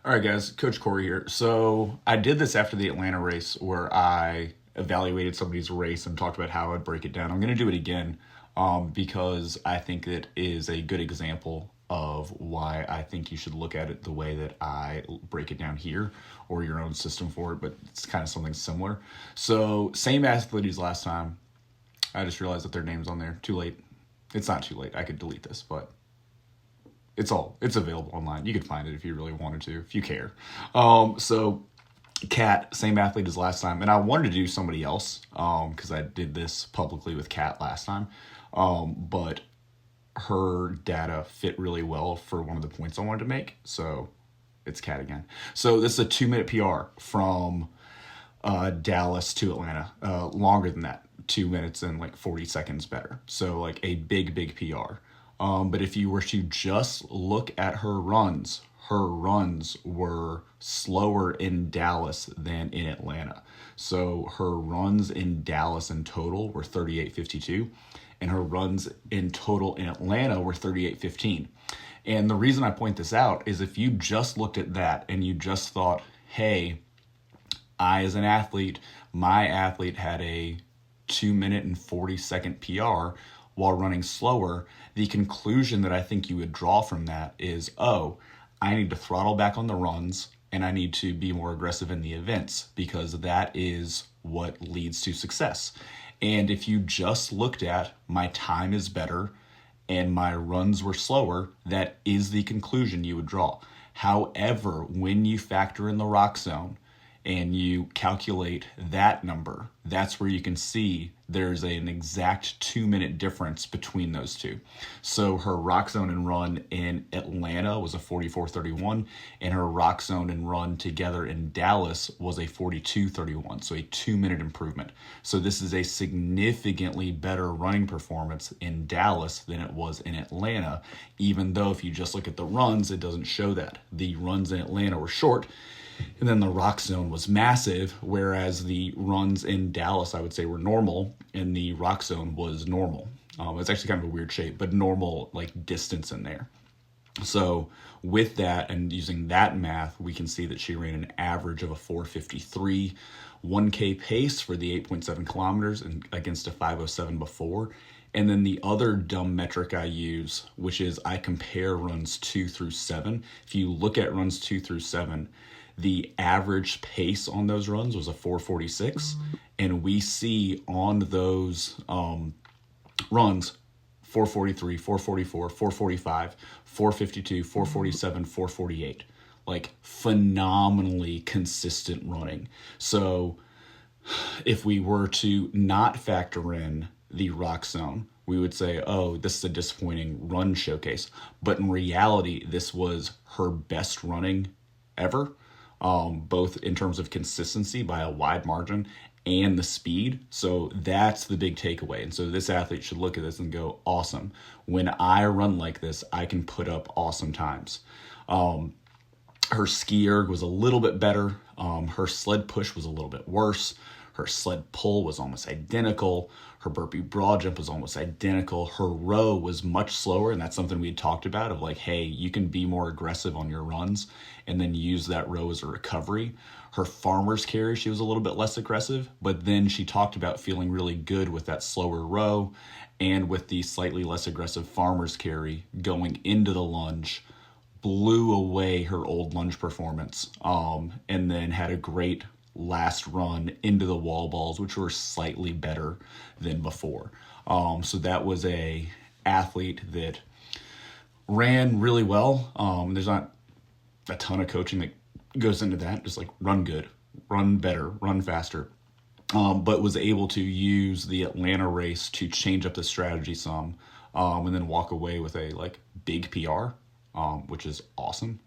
All right, guys, Coach Corey here. So I did this after the Atlanta race where I evaluated somebody's race and talked about how I'd break it down. I'm going to do it again because I think it is a good example of why I think you should look at it the way that I break it down here, or your own system for it, but it's kind of something similar. So same athlete as last time. I just realized that their name's on there. Too late. It's not too late. I could delete this, but it's available online. You could find it if you really wanted to, if you care. So Kat, same athlete as last time, and I wanted to do somebody else because I did this publicly with Kat last time, but her data fit really well for one of the points I wanted to make. So it's Kat again. So this is a 2-minute PR from Dallas to Atlanta. Longer than that, 2 minutes and like 40 seconds better. So like a big PR. But if you were to just look at her runs were slower in Dallas than in Atlanta. So her runs in Dallas in total were 38:52, and her runs in total in Atlanta were 38:15. And the reason I point this out is if you just looked at that and you just thought, hey, I as an athlete, my athlete had a 2-minute and 40-second PR while running slower, the conclusion that I think you would draw from that is, oh, I need to throttle back on the runs and I need to be more aggressive in the events because that is what leads to success. And if you just looked at my time is better and my runs were slower, that is the conclusion you would draw. However, when you factor in the rock zone and you calculate that number, that's where you can see there's an exact 2-minute difference between those two. So her rock zone and run in Atlanta was a 44:31, and her rock zone and run together in Dallas was a 42:31, so a 2-minute improvement. So this is a significantly better running performance in Dallas than it was in Atlanta, even though if you just look at the runs, it doesn't show that. The runs in Atlanta were short, and then the rock zone was massive, whereas the runs in Dallas, I would say, were normal, and the rock zone was normal. It's actually kind of a weird shape, but normal like distance in there. So with that and using that math, we can see that she ran an average of a 4:53 1K pace for the 8.7 kilometers and against a 5:07 before. And then the other dumb metric I use, which is I compare runs 2 through 7. If you look at runs 2 through 7, the average pace on those runs was a 4:46, and we see on those runs 4:43, 4:44, 4:45, 4:52, 4:47, 4:48. Like phenomenally consistent running. So if we were to not factor in the rock zone, we would say, oh, this is a disappointing run showcase. But in reality, this was her best running ever. Both in terms of consistency by a wide margin and the speed. So that's the big takeaway. And so this athlete should look at this and go, awesome. When I run like this, I can put up awesome times. Her ski erg was a little bit better. Her sled push was a little bit worse. Her sled pull was almost identical. Her burpee broad jump was almost identical. Her row was much slower, and that's something we had talked about of like, hey, you can be more aggressive on your runs and then use that row as a recovery. Her farmer's carry, she was a little bit less aggressive, but then she talked about feeling really good with that slower row and with the slightly less aggressive farmer's carry going into the lunge, blew away her old lunge performance, and then had a great last run into the wall balls, which were slightly better than before. So that was a athlete that ran really well. There's not a ton of coaching that goes into that, just like run good, run better, run faster. But was able to use the Atlanta race to change up the strategy some, and then walk away with a like big PR, which is awesome.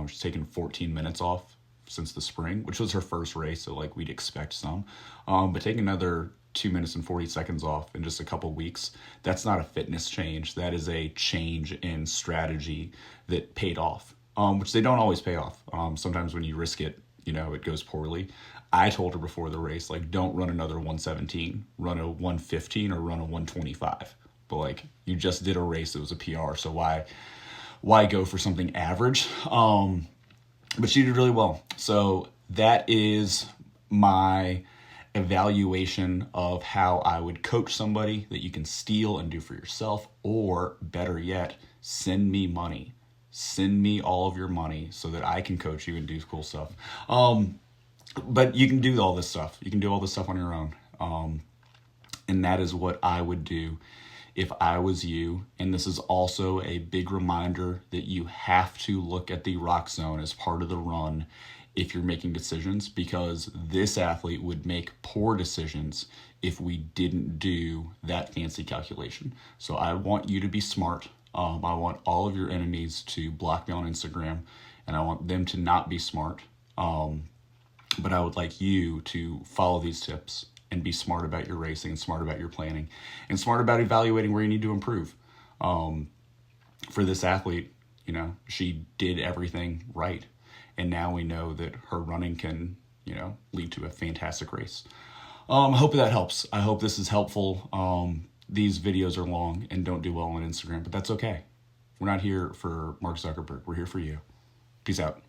She's taken 14 minutes off since the spring, which was her first race, so like we'd expect some. But taking another 2 minutes and 40 seconds off in just a couple weeks, that's not a fitness change. That is a change in strategy that paid off, which they don't always pay off. Sometimes when you risk it, it goes poorly. I told her before the race, like, don't run another 117, run a 115 or run a 125. But like, you just did a race that was a PR, so why go for something average? but she did really well. So that is my evaluation of how I would coach somebody that you can steal and do for yourself, or better yet, send me money. Send me all of your money so that I can coach you and do cool stuff. But you can do all this stuff. You can do all this stuff on your own. And that is what I would do if I was you. And this is also a big reminder that you have to look at the rock zone as part of the run if you're making decisions, because this athlete would make poor decisions if we didn't do that fancy calculation. So I want you to be smart. I want all of your enemies to block me on Instagram, and I want them to not be smart. But I would like you to follow these tips and be smart about your racing and smart about your planning and smart about evaluating where you need to improve. For this athlete, you know, she did everything right. And now we know that her running can, you know, lead to a fantastic race. I hope that helps. I hope this is helpful. These videos are long and don't do well on Instagram, but that's okay. We're not here for Mark Zuckerberg. We're here for you. Peace out.